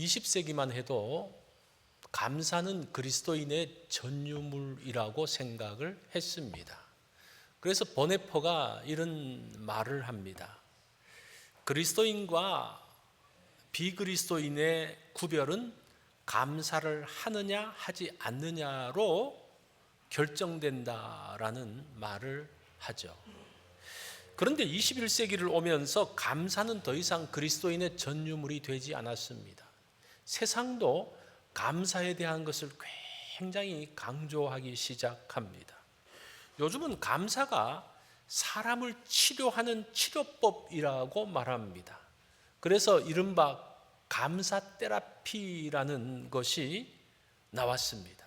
20세기만 해도 감사는 그리스도인의 전유물이라고 생각을 했습니다. 그래서 보네퍼가 이런 말을 합니다. 그리스도인과 비그리스도인의 구별은 감사를 하느냐 하지 않느냐로 결정된다라는 말을 하죠. 그런데 21세기를 오면서 감사는 더 이상 그리스도인의 전유물이 되지 않았습니다. 세상도 감사에 대한 것을 굉장히 강조하기 시작합니다. 요즘은 감사가 사람을 치료하는 치료법이라고 말합니다. 그래서 이른바 감사 테라피라는 것이 나왔습니다.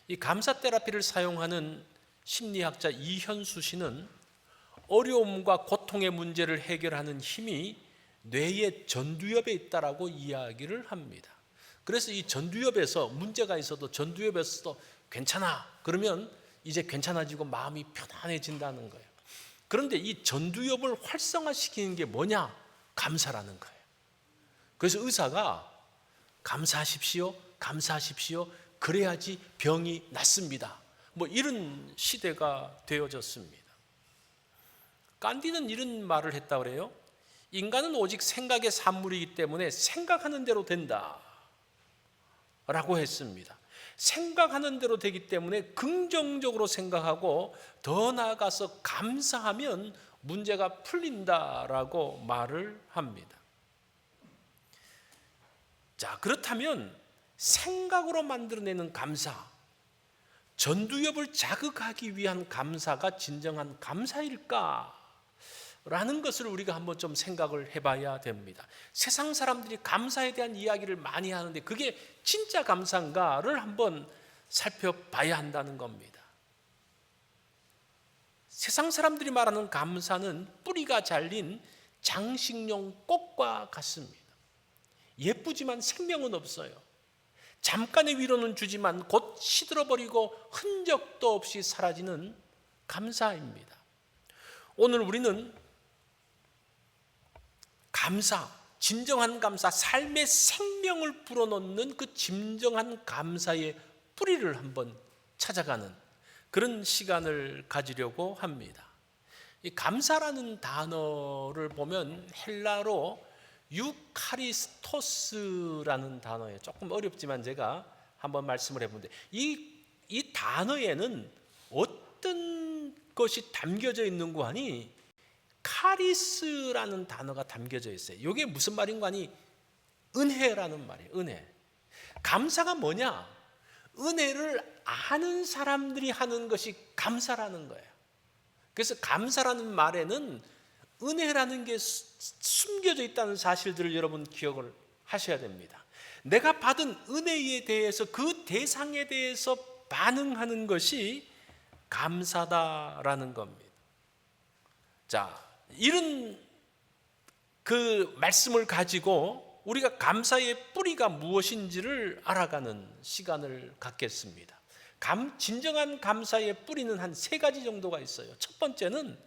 이 감사 테라피를 사용하는 심리학자 이현수 씨는 어려움과 고통의 문제를 해결하는 힘이 뇌의 전두엽에 있다라고 이야기를 합니다. 그래서 이 전두엽에서 문제가 있어도 전두엽에서도 괜찮아 그러면 이제 괜찮아지고 마음이 편안해진다는 거예요. 그런데 이 전두엽을 활성화시키는 게 뭐냐? 감사라는 거예요. 그래서 의사가 감사하십시오, 감사하십시오. 그래야지 병이 낫습니다. 뭐 이런 시대가 되어졌습니다. 간디는 이런 말을 했다 그래요. 인간은 오직 생각의 산물이기 때문에 생각하는 대로 된다 라고 했습니다. 생각하는 대로 되기 때문에 긍정적으로 생각하고 더 나아가서 감사하면 문제가 풀린다라고 말을 합니다. 자, 그렇다면 생각으로 만들어내는 감사, 전두엽을 자극하기 위한 감사가 진정한 감사일까? 라는 것을 우리가 한번 좀 생각을 해봐야 됩니다. 세상 사람들이 감사에 대한 이야기를 많이 하는데 그게 진짜 감사인가를 한번 살펴봐야 한다는 겁니다. 세상 사람들이 말하는 감사는 뿌리가 잘린 장식용 꽃과 같습니다. 예쁘지만 생명은 없어요. 잠깐의 위로는 주지만 곧 시들어버리고 흔적도 없이 사라지는 감사입니다. 오늘 우리는 감사, 진정한 감사, 삶의 생명을 불어넣는 그 진정한 감사의 뿌리를 한번 찾아가는 그런 시간을 가지려고 합니다. 이 감사라는 단어를 보면 헬라로 유카리스토스라는 단어예요. 조금 어렵지만 제가 한번 말씀을 해보는데 이 단어에는 어떤 것이 담겨져 있는 거 하니 카리스라는 단어가 담겨져 있어요. 이게 무슨 말인가 하니 은혜라는 말이에요. 은혜. 감사가 뭐냐? 은혜를 아는 사람들이 하는 것이 감사라는 거예요. 그래서 감사라는 말에는 은혜라는 게 숨겨져 있다는 사실들을 여러분 기억을 하셔야 됩니다. 내가 받은 은혜에 대해서 그 대상에 대해서 반응하는 것이 감사다라는 겁니다. 자, 이런 그 말씀을 가지고 우리가 감사의 뿌리가 무엇인지를 알아가는 시간을 갖겠습니다. 진정한 감사의 뿌리는 한 3가지 정도가 있어요. 첫 번째는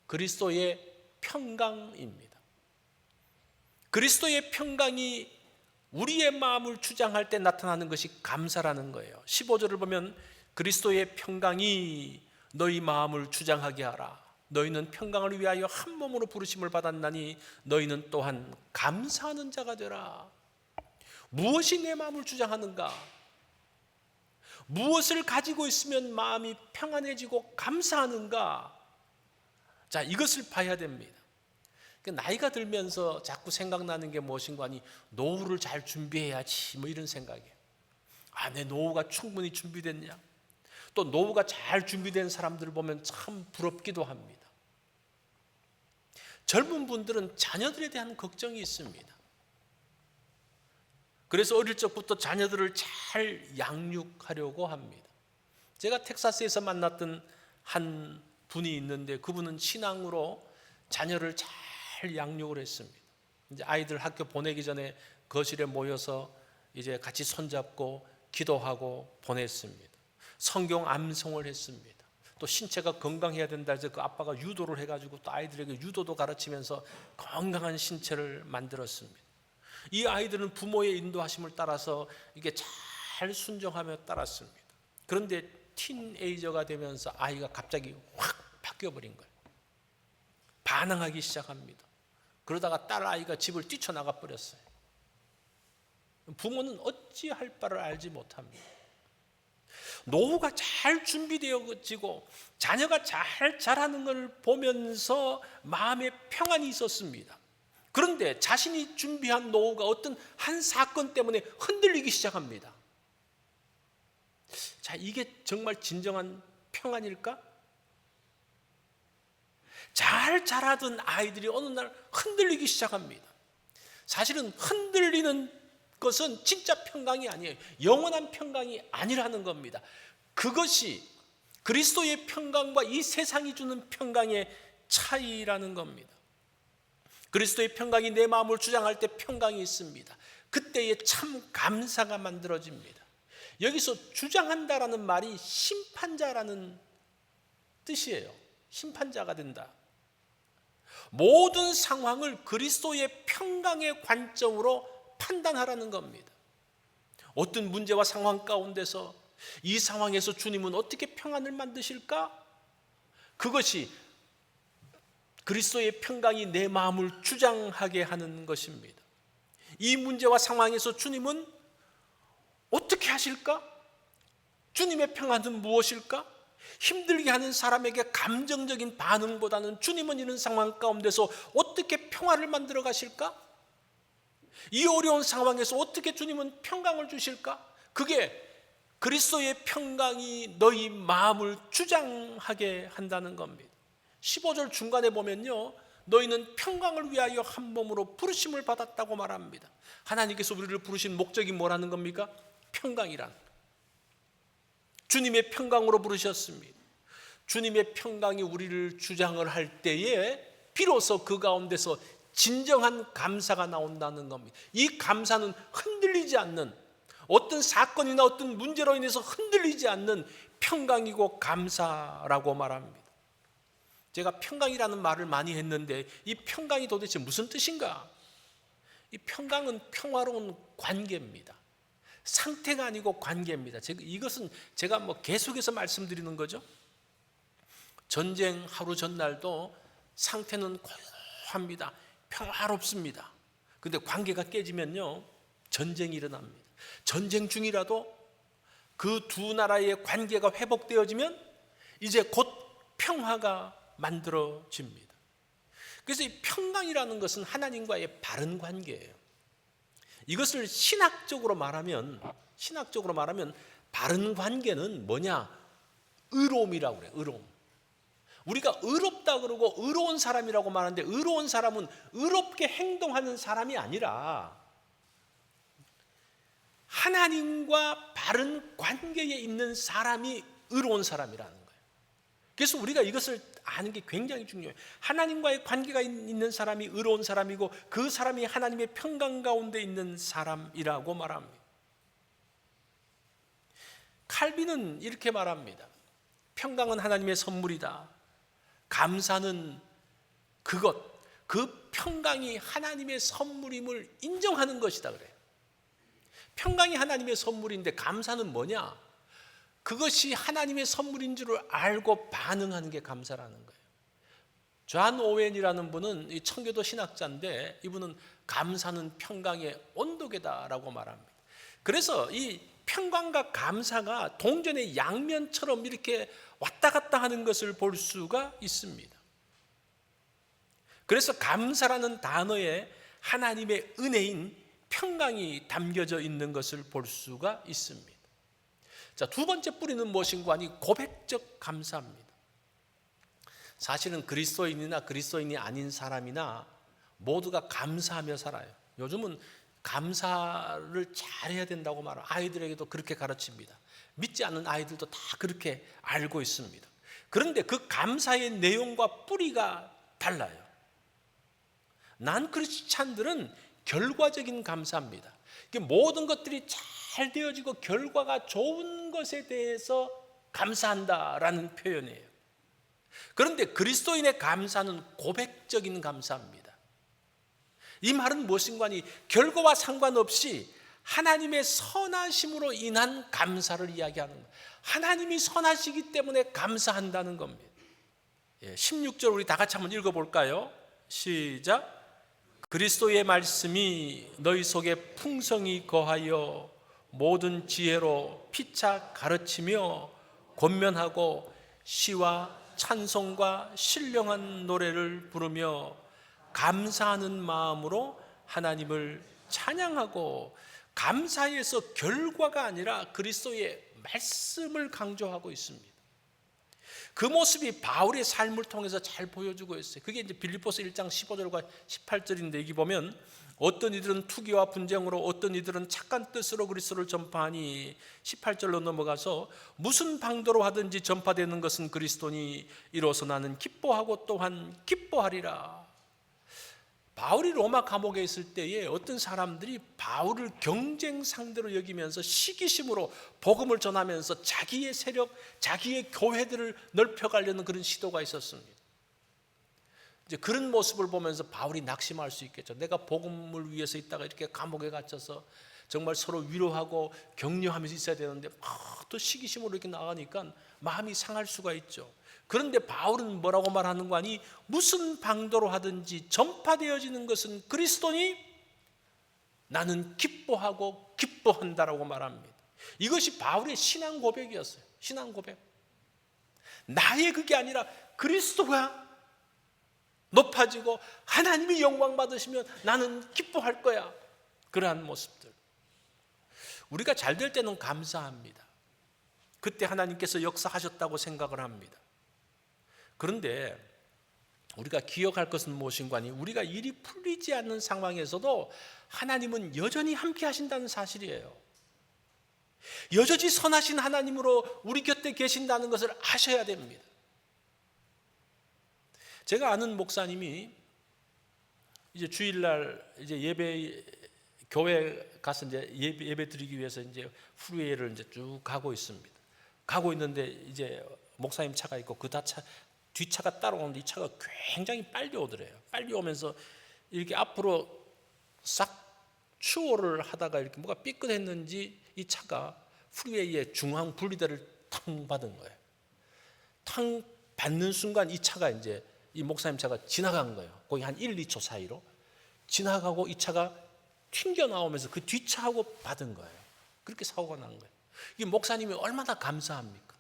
그리스도의 평강입니다. 그리스도의 평강이 우리의 마음을 주장할 때 나타나는 것이 감사라는 거예요. 15절을 보면 그리스도의 평강이 너희 마음을 주장하게 하라. 너희는 평강을 위하여 한 몸으로 부르심을 받았나니 너희는 또한 감사하는 자가 되라. 무엇이 내 마음을 주장하는가? 무엇을 가지고 있으면 마음이 평안해지고 감사하는가? 자, 이것을 봐야 됩니다. 나이가 들면서 자꾸 생각나는 게 무엇인가 하니 노후를 잘 준비해야지 뭐 이런 생각이에요. 아, 내 노후가 충분히 준비됐냐? 또 노후가 잘 준비된 사람들을 보면 참 부럽기도 합니다. 젊은 분들은 자녀들에 대한 걱정이 있습니다. 그래서 어릴 적부터 자녀들을 잘 양육하려고 합니다. 제가 텍사스에서 만났던 한 분이 있는데 그분은 신앙으로 자녀를 잘 양육을 했습니다. 이제 아이들 학교 보내기 전에 거실에 모여서 이제 같이 손잡고 기도하고 보냈습니다. 성경 암송을 했습니다. 또 신체가 건강해야 된다 해서 그 아빠가 유도를 해가지고 또 아이들에게 유도도 가르치면서 건강한 신체를 만들었습니다. 이 아이들은 부모의 인도하심을 따라서 이게 잘 순종하며 따랐습니다. 그런데 틴에이저가 되면서 아이가 갑자기 확 바뀌어버린 거예요. 반항하기 시작합니다. 그러다가 딸 아이가 집을 뛰쳐나가 버렸어요. 부모는 어찌할 바를 알지 못합니다. 노후가 잘 준비되어지고 자녀가 잘 자라는 걸 보면서 마음에 평안이 있었습니다. 그런데 자신이 준비한 노후가 어떤 한 사건 때문에 흔들리기 시작합니다. 자, 이게 정말 진정한 평안일까? 잘 자라던 아이들이 어느 날 흔들리기 시작합니다. 사실은 흔들리는 것은 진짜 평강이 아니에요. 영원한 평강이 아니라는 겁니다. 그것이 그리스도의 평강과 이 세상이 주는 평강의 차이라는 겁니다. 그리스도의 평강이 내 마음을 주장할 때 평강이 있습니다. 그때에 참 감사가 만들어집니다. 여기서 주장한다라는 말이 심판자라는 뜻이에요. 심판자가 된다. 모든 상황을 그리스도의 평강의 관점으로 판단하라는 겁니다. 어떤 문제와 상황 가운데서 이 상황에서 주님은 어떻게 평안을 만드실까? 그것이 그리스도의 평강이 내 마음을 주장하게 하는 것입니다. 이 문제와 상황에서 주님은 어떻게 하실까? 주님의 평안은 무엇일까? 힘들게 하는 사람에게 감정적인 반응보다는 주님은 이런 상황 가운데서 어떻게 평화를 만들어 가실까? 이 어려운 상황에서 어떻게 주님은 평강을 주실까? 그게 그리스도의 평강이 너희 마음을 주장하게 한다는 겁니다. 15절 중간에 보면요, 너희는 평강을 위하여 한 몸으로 부르심을 받았다고 말합니다. 하나님께서 우리를 부르신 목적이 뭐라는 겁니까? 평강이란, 주님의 평강으로 부르셨습니다. 주님의 평강이 우리를 주장을 할 때에 비로소 그 가운데서 진정한 감사가 나온다는 겁니다. 이 감사는 흔들리지 않는, 어떤 사건이나 어떤 문제로 인해서 흔들리지 않는 평강이고 감사라고 말합니다. 제가 평강이라는 말을 많이 했는데 이 평강이 도대체 무슨 뜻인가? 이 평강은 평화로운 관계입니다. 상태가 아니고 관계입니다. 이것은 제가 계속해서 말씀드리는 거죠. 전쟁 하루 전날도 상태는 고요합니다. 평화롭습니다. 그런데 관계가 깨지면요, 전쟁이 일어납니다. 전쟁 중이라도 그 두 나라의 관계가 회복되어지면 이제 곧 평화가 만들어집니다. 그래서 이 평강이라는 것은 하나님과의 바른 관계예요. 이것을 신학적으로 말하면 바른 관계는 뭐냐? 의로움이라고 그래요. 의로움. 우리가 의롭다 그러고 의로운 사람이라고 말하는데, 의로운 사람은 의롭게 행동하는 사람이 아니라 하나님과 바른 관계에 있는 사람이 의로운 사람이라는 거예요. 그래서 우리가 이것을 아는 게 굉장히 중요해요. 하나님과의 관계가 있는 사람이 의로운 사람이고 그 사람이 하나님의 평강 가운데 있는 사람이라고 말합니다. 칼빈은 이렇게 말합니다. 평강은 하나님의 선물이다. 감사는 그 평강이 하나님의 선물임을 인정하는 것이다 그래요. 평강이 하나님의 선물인데 감사는 뭐냐? 그것이 하나님의 선물인 줄 알고 반응하는 게 감사라는 거예요. 존 오웬이라는 분은 이 청교도 신학자인데, 이분은 감사는 평강의 온도계다라고 말합니다. 그래서 이 평강과 감사가 동전의 양면처럼 이렇게 왔다 갔다 하는 것을 볼 수가 있습니다. 그래서 감사라는 단어에 하나님의 은혜인 평강이 담겨져 있는 것을 볼 수가 있습니다. 자, 두 번째 뿌리는 무엇인가 하니 고백적 감사입니다. 사실은 그리스도인이나 그리스도인이 아닌 사람이나 모두가 감사하며 살아요. 요즘은 감사를 잘해야 된다고 말하고 아이들에게도 그렇게 가르칩니다. 믿지 않는 아이들도 다 그렇게 알고 있습니다. 그런데 그 감사의 내용과 뿌리가 달라요. 난 크리스찬들은 결과적인 감사입니다. 모든 것들이 잘 되어지고 결과가 좋은 것에 대해서 감사한다라는 표현이에요. 그런데 그리스도인의 감사는 고백적인 감사입니다. 이 말은 무엇인가니 결과와 상관없이 하나님의 선하심으로 인한 감사를 이야기하는 거예요. 하나님이 선하시기 때문에 감사한다는 겁니다. 16절 우리 다 같이 한번 읽어볼까요? 시작. 그리스도의 말씀이 너희 속에 풍성히 거하여 모든 지혜로 피차 가르치며 권면하고 시와 찬송과 신령한 노래를 부르며 감사하는 마음으로 하나님을 찬양하고, 감사에서 결과가 아니라 그리스도의 말씀을 강조하고 있습니다. 그 모습이 바울의 삶을 통해서 잘 보여주고 있어요. 그게 이제 빌립보서 1장 15절과 18절인데, 여기 보면 어떤 이들은 투기와 분쟁으로, 어떤 이들은 착한 뜻으로 그리스도를 전파하니, 18절로 넘어가서 무슨 방도로 하든지 전파되는 것은 그리스도니 이로써 나는 기뻐하고 또한 기뻐하리라. 바울이 로마 감옥에 있을 때에 어떤 사람들이 바울을 경쟁 상대로 여기면서 시기심으로 복음을 전하면서 자기의 세력, 자기의 교회들을 넓혀가려는 그런 시도가 있었습니다. 이제 그런 모습을 보면서 바울이 낙심할 수 있겠죠. 내가 복음을 위해서 있다가 이렇게 감옥에 갇혀서 정말 서로 위로하고 격려하면서 있어야 되는데 또 시기심으로 이렇게 나가니까 마음이 상할 수가 있죠. 그런데 바울은 뭐라고 말하는 거 아니? 무슨 방도로 하든지 전파되어지는 것은 그리스도니 나는 기뻐하고 기뻐한다라고 말합니다. 이것이 바울의 신앙 고백이었어요. 신앙 고백. 나의 그게 아니라 그리스도가 높아지고 하나님이 영광 받으시면 나는 기뻐할 거야. 그러한 모습들. 우리가 잘 될 때는 감사합니다. 그때 하나님께서 역사하셨다고 생각을 합니다. 그런데 우리가 기억할 것은 무엇인가 하니, 우리가 일이 풀리지 않는 상황에서도 하나님은 여전히 함께 하신다는 사실이에요. 여전히 선하신 하나님으로 우리 곁에 계신다는 것을 아셔야 됩니다. 제가 아는 목사님이 이제 주일날 이제 예배, 교회 가서 이제 예배 드리기 위해서 이제 후루회를 이제 쭉 가고 있습니다. 가고 있는데 이제 목사님 차가 있고 그 뒷차가 따라오는데, 이 차가 굉장히 빨리 오더래요. 빨리 오면서 이렇게 앞으로 싹 추월을 하다가 이렇게 뭐가 삐끗했는지 이 차가 프리웨이의 중앙 분리대를 탕 받은 거예요. 탕 받는 순간 이 차가 이제 이 목사님 차가 지나간 거예요. 거기 한 1, 2초 사이로 지나가고 이 차가 튕겨 나오면서 그 뒷차하고 받은 거예요. 그렇게 사고가 난 거예요. 이 목사님이 얼마나 감사합니까?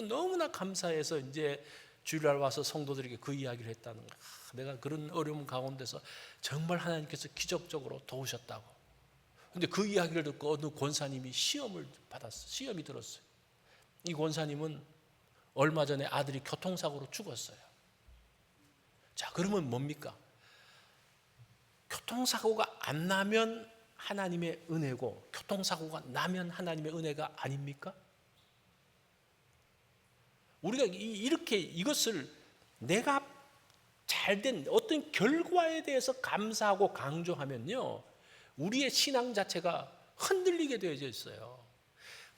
너무나 감사해서 이제 주일날 와서 성도들에게 그 이야기를 했다는 거예요. 내가 그런 어려움 가운데서 정말 하나님께서 기적적으로 도우셨다고. 근데 그 이야기를 듣고 어느 권사님이 시험을 받았어요. 시험이 들었어요. 이 권사님은 얼마 전에 아들이 교통사고로 죽었어요. 자, 그러면 뭡니까? 교통사고가 안 나면 하나님의 은혜고, 교통사고가 나면 하나님의 은혜가 아닙니까? 우리가 이렇게 이것을 내가 잘된 어떤 결과에 대해서 감사하고 강조하면요, 우리의 신앙 자체가 흔들리게 되어져 있어요.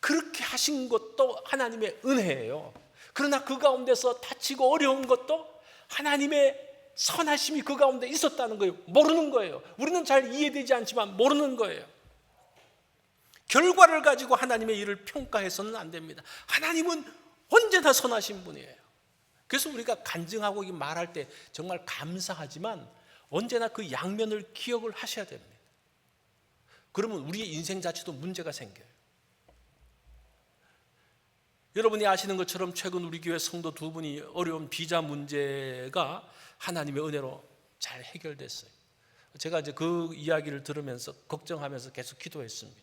그렇게 하신 것도 하나님의 은혜예요. 그러나 그 가운데서 다치고 어려운 것도 하나님의 선하심이 그 가운데 있었다는 거예요. 모르는 거예요. 우리는 잘 이해되지 않지만 모르는 거예요. 결과를 가지고 하나님의 일을 평가해서는 안 됩니다. 하나님은 언제나 선하신 분이에요. 그래서 우리가 간증하고 말할 때 정말 감사하지만 언제나 그 양면을 기억을 하셔야 됩니다. 그러면 우리의 인생 자체도 문제가 생겨요. 여러분이 아시는 것처럼 최근 우리 교회 성도 두 분이 어려운 비자 문제가 하나님의 은혜로 잘 해결됐어요. 제가 이제 그 이야기를 들으면서 걱정하면서 계속 기도했습니다.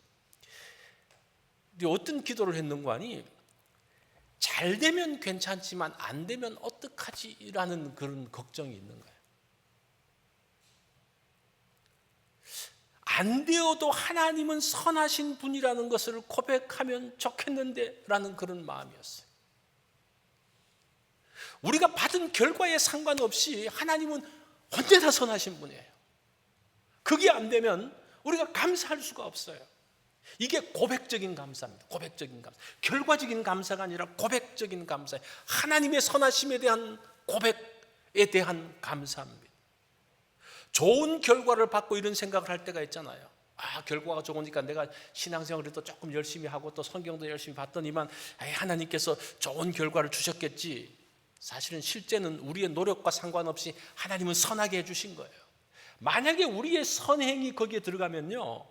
근데 어떤 기도를 했는가 하니, 잘 되면 괜찮지만 안 되면 어떡하지라는 그런 걱정이 있는 거예요. 안 되어도 하나님은 선하신 분이라는 것을 고백하면 좋겠는데 라는 그런 마음이었어요. 우리가 받은 결과에 상관없이 하나님은 언제나 선하신 분이에요. 그게 안 되면 우리가 감사할 수가 없어요. 이게 고백적인 감사입니다. 고백적인 감사. 결과적인 감사가 아니라 고백적인 감사예요. 하나님의 선하심에 대한 고백에 대한 감사입니다. 좋은 결과를 받고 이런 생각을 할 때가 있잖아요. 결과가 좋으니까 내가 신앙생활도 조금 열심히 하고 또 성경도 열심히 봤더니만 하나님께서 좋은 결과를 주셨겠지. 사실은 실제는 우리의 노력과 상관없이 하나님은 선하게 해주신 거예요. 만약에 우리의 선행이 거기에 들어가면요,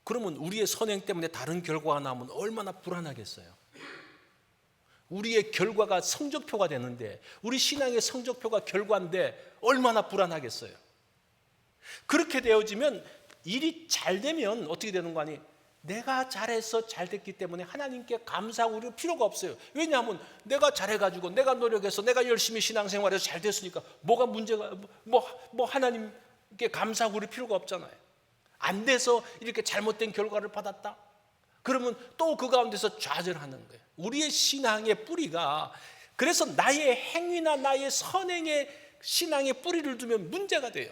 그러면 우리의 선행 때문에 다른 결과가 나오면 얼마나 불안하겠어요. 우리의 결과가 성적표가 되는데, 우리 신앙의 성적표가 결과인데 얼마나 불안하겠어요. 그렇게 되어지면, 일이 잘 되면 어떻게 되는 거 아니? 내가 잘해서 잘 됐기 때문에 하나님께 감사하고 그럴 필요가 없어요. 왜냐하면 내가 잘해가지고 내가 노력해서 내가 열심히 신앙생활해서 잘 됐으니까 뭐가 문제가 하나님께 감사하고 그럴 필요가 없잖아요. 안 돼서 이렇게 잘못된 결과를 받았다? 그러면 또 그 가운데서 좌절하는 거예요. 우리의 신앙의 뿌리가, 그래서 나의 행위나 나의 선행에 신앙의 뿌리를 두면 문제가 돼요.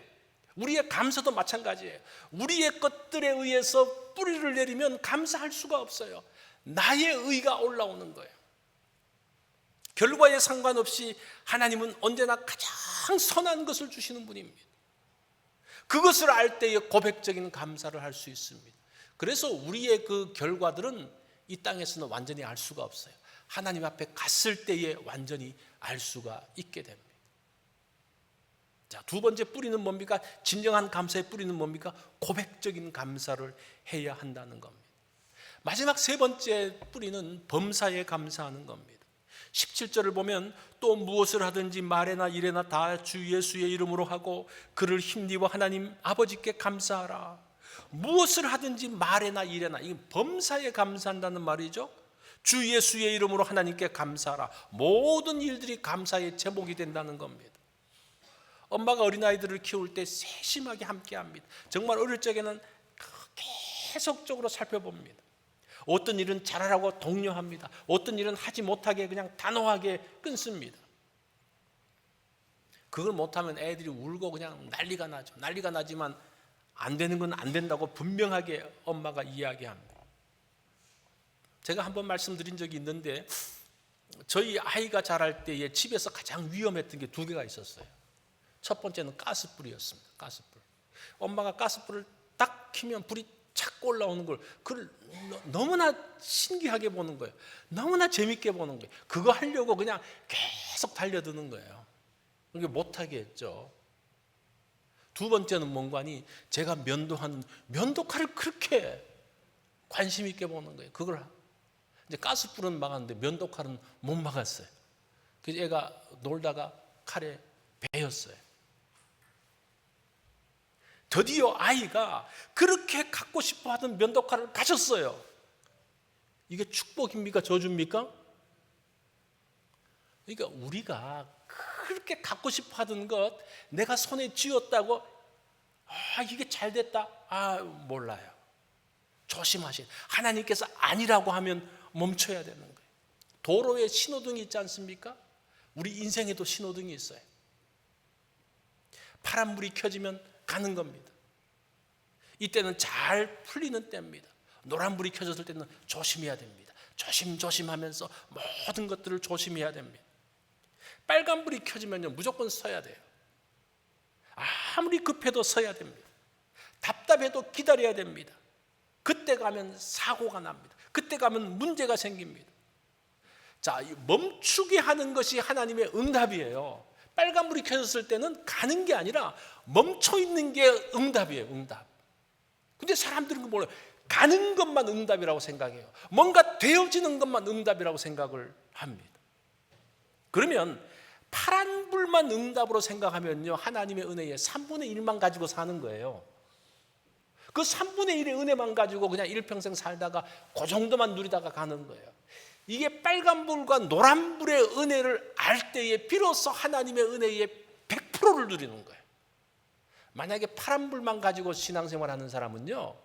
우리의 감사도 마찬가지예요. 우리의 것들에 의해서 뿌리를 내리면 감사할 수가 없어요. 나의 의가 올라오는 거예요. 결과에 상관없이 하나님은 언제나 가장 선한 것을 주시는 분입니다. 그것을 알 때에 고백적인 감사를 할 수 있습니다. 그래서 우리의 그 결과들은 이 땅에서는 완전히 알 수가 없어요. 하나님 앞에 갔을 때에 완전히 알 수가 있게 됩니다. 자, 두 번째 뿌리는 뭡니까? 진정한 감사의 뿌리는 뭡니까? 고백적인 감사를 해야 한다는 겁니다. 마지막 세 번째 뿌리는 범사에 감사하는 겁니다. 17절을 보면 또 무엇을 하든지 말에나 일에나 다 주 예수의 이름으로 하고 그를 힘입어 하나님 아버지께 감사하라. 무엇을 하든지 말에나 일에나, 이 범사에 감사한다는 말이죠. 주 예수의 이름으로 하나님께 감사하라. 모든 일들이 감사의 제목이 된다는 겁니다. 엄마가 어린아이들을 키울 때 세심하게 함께합니다. 정말 어릴 적에는 계속적으로 살펴봅니다. 어떤 일은 잘하라고 독려합니다. 어떤 일은 하지 못하게 그냥 단호하게 끊습니다. 그걸 못하면 애들이 울고 그냥 난리가 나죠. 난리가 나지만 안 되는 건 안 된다고 분명하게 엄마가 이야기합니다. 제가 한번 말씀드린 적이 있는데, 저희 아이가 자랄 때에 집에서 가장 위험했던 게 두 개가 있었어요. 첫 번째는 가스불이었습니다. 가스불. 엄마가 가스불을 딱 켜면 불이 착 올라오는 걸, 그걸 너무나 신기하게 보는 거예요. 너무나 재밌게 보는 거예요. 그거 하려고 그냥 계속 달려드는 거예요. 그게 못하게 했죠. 두 번째는 뭔가니, 제가 면도하는 면도칼을 그렇게 관심 있게 보는 거예요. 그걸 이제 가스불은 막았는데 면도칼은 못 막았어요. 그래서 애가 놀다가 칼에 베였어요. 드디어 아이가 그렇게 갖고 싶어 하던 면도칼을 가졌어요. 이게 축복입니까? 저주입니까? 그러니까 우리가 그렇게 갖고 싶어 하던 것, 내가 손에 쥐었다고 이게 잘 됐다? 몰라요. 조심하세요. 하나님께서 아니라고 하면 멈춰야 되는 거예요. 도로에 신호등이 있지 않습니까? 우리 인생에도 신호등이 있어요. 파란불이 켜지면 가는 겁니다. 이때는 잘 풀리는 때입니다. 노란불이 켜졌을 때는 조심해야 됩니다. 조심하면서 모든 것들을 조심해야 됩니다. 빨간불이 켜지면요, 무조건 서야 돼요. 아무리 급해도 서야 됩니다. 답답해도 기다려야 됩니다. 그때 가면 사고가 납니다. 그때 가면 문제가 생깁니다. 자, 멈추게 하는 것이 하나님의 응답이에요. 빨간불이 켜졌을 때는 가는 게 아니라 멈춰 있는 게 응답이에요. 응답. 근데 사람들은 몰라요. 가는 것만 응답이라고 생각해요. 뭔가 되어지는 것만 응답이라고 생각을 합니다. 그러면 파란불만 응답으로 생각하면요, 하나님의 은혜의 3분의 1만 가지고 사는 거예요. 그 3분의 1의 은혜만 가지고 그냥 일평생 살다가 그 정도만 누리다가 가는 거예요. 이게 빨간불과 노란불의 은혜를 알 때에 비로소 하나님의 은혜의 100%를 누리는 거예요. 만약에 파란불만 가지고 신앙생활하는 사람은요,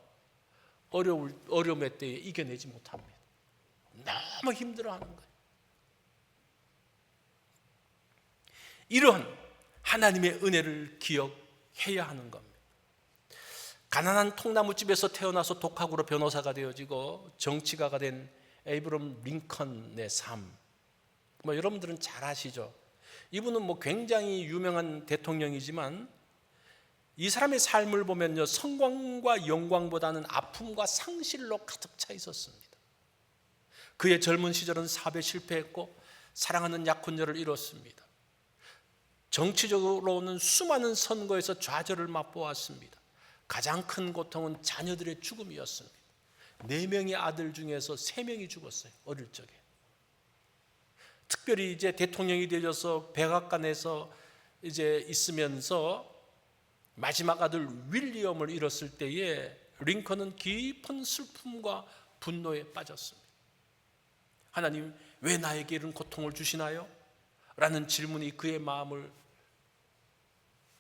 어려움의 때에 이겨내지 못합니다. 너무 힘들어하는 거예요. 이런 하나님의 은혜를 기억해야 하는 겁니다. 가난한 통나무집에서 태어나서 독학으로 변호사가 되어지고 정치가가 된 에이브럼 링컨의 삶, 여러분들은 잘 아시죠? 이분은 굉장히 유명한 대통령이지만 이 사람의 삶을 보면요, 성광과 영광보다는 아픔과 상실로 가득 차 있었습니다. 그의 젊은 시절은 사업에 실패했고 사랑하는 약혼녀를 잃었습니다. 정치적으로는 수많은 선거에서 좌절을 맛보았습니다. 가장 큰 고통은 자녀들의 죽음이었습니다. 4명의 아들 중에서 3명이 죽었어요. 어릴 적에. 특별히 이제 대통령이 되어서 백악관에서 이제 있으면서 마지막 아들 윌리엄을 잃었을 때에 링컨은 깊은 슬픔과 분노에 빠졌습니다. 하나님, 왜 나에게 이런 고통을 주시나요? 라는 질문이 그의 마음을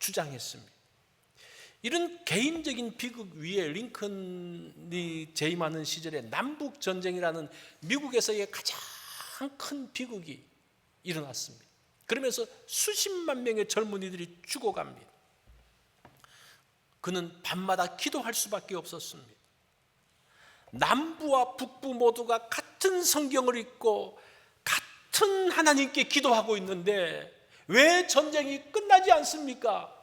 주장했습니다. 이런 개인적인 비극 위에 링컨이 재임하는 시절에 남북전쟁이라는 미국에서의 가장 큰 비극이 일어났습니다. 그러면서 수십만 명의 젊은이들이 죽어갑니다. 그는 밤마다 기도할 수밖에 없었습니다. 남부와 북부 모두가 같은 성경을 읽고 같은 하나님께 기도하고 있는데 왜 전쟁이 끝나지 않습니까?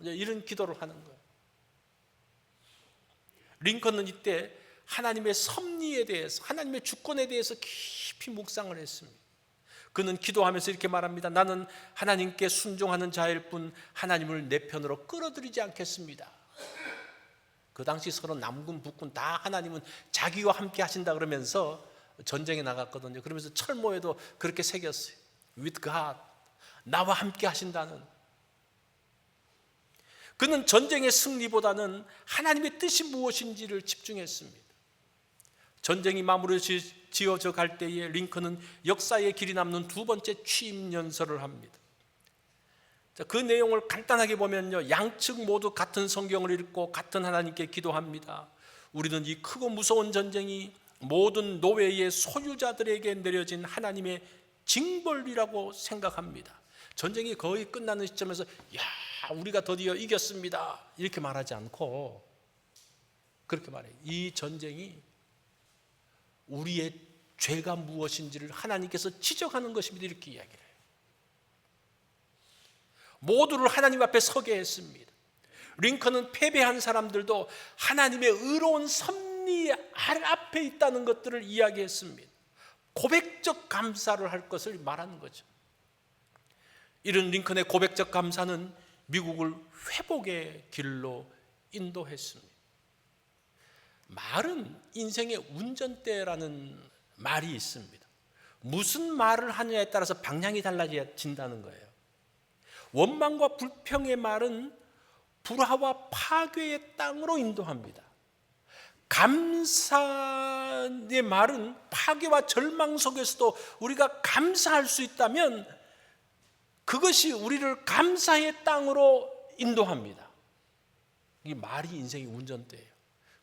이런 기도를 하는 거예요. 링컨은 이때 하나님의 섭리에 대해서, 하나님의 주권에 대해서 깊이 묵상을 했습니다. 그는 기도하면서 이렇게 말합니다. 나는 하나님께 순종하는 자일 뿐 하나님을 내 편으로 끌어들이지 않겠습니다. 그 당시 서로 남군 북군 다 하나님은 자기와 함께 하신다 그러면서 전쟁에 나갔거든요. 그러면서 철모에도 그렇게 새겼어요. With God, 나와 함께 하신다는. 그는 전쟁의 승리보다는 하나님의 뜻이 무엇인지를 집중했습니다. 전쟁이 마무리 지어져 갈 때에 링컨은 역사에 길이 남는 2번째 취임 연설을 합니다. 그 내용을 간단하게 보면요, 양측 모두 같은 성경을 읽고 같은 하나님께 기도합니다. 우리는 이 크고 무서운 전쟁이 모든 노예의 소유자들에게 내려진 하나님의 징벌이라고 생각합니다. 전쟁이 거의 끝나는 시점에서 우리가 드디어 이겼습니다 이렇게 말하지 않고 그렇게 말해요. 이 전쟁이 우리의 죄가 무엇인지를 하나님께서 지적하는 것입니다 이렇게 이야기를 해요. 모두를 하나님 앞에 서게 했습니다. 링컨은 패배한 사람들도 하나님의 의로운 섭리 앞에 있다는 것들을 이야기했습니다. 고백적 감사를 할 것을 말하는 거죠. 이런 링컨의 고백적 감사는 미국을 회복의 길로 인도했습니다. 말은 인생의 운전대라는 말이 있습니다. 무슨 말을 하느냐에 따라서 방향이 달라진다는 거예요. 원망과 불평의 말은 불화와 파괴의 땅으로 인도합니다. 감사의 말은 파괴와 절망 속에서도 우리가 감사할 수 있다면 그것이 우리를 감사의 땅으로 인도합니다. 이 말이 인생의 운전대예요.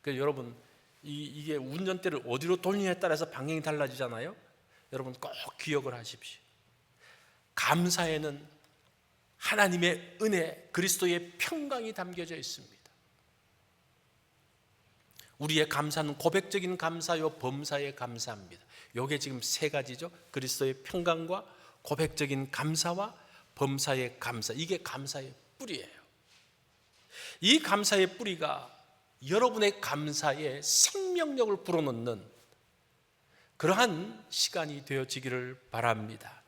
그래서 여러분 이게 운전대를 어디로 돌리냐에 따라서 방향이 달라지잖아요. 여러분 꼭 기억을 하십시오. 감사에는 하나님의 은혜, 그리스도의 평강이 담겨져 있습니다. 우리의 감사는 고백적인 감사요, 범사의 감사입니다. 이게 지금 3가지죠. 그리스도의 평강과 고백적인 감사와 범사의 감사. 이게 감사의 뿌리예요. 이 감사의 뿌리가 여러분의 감사에 생명력을 불어넣는 그러한 시간이 되어지기를 바랍니다.